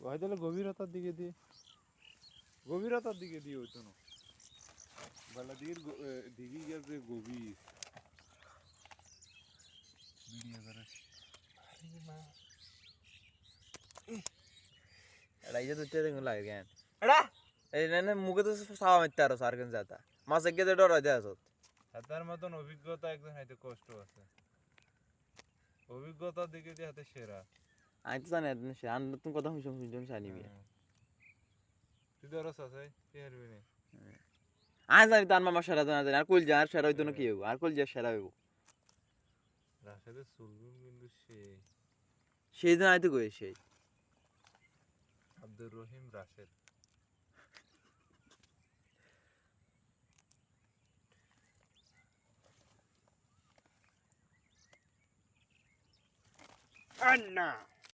হয়তো গভীরতার দিকে দিয়ে হইতো না বেলা দিকে গেছে গভীর ভিডিও করে এটা এই যে দুটো দেখুন লাগে কেন এটা এই না মুখে তো সাওয়া মারতে আরো সার কেন যাতা মাছ একে তো ডরাই দেয় আসত তার মতন অভিজ্ঞতা একজন হাইতে কষ্ট আছে অভিজ্ঞতার দিকে দিয়ে হাতে সেরা আমি তো জানি না সে আর নতুন কথা শুনছি জানি বিয়ে তুই ধরস আছে কি হারবি না আজ জানি তার মামা সেরা জানা জানি আর কইল যা আর সেরা হইতো না কি হইব আর কইল যা সেরা হইব রাশেদের সুলগুন কিন্তু সেই দিন আইতে কই সেই আব্দুর রহিম রাশেদ আন্না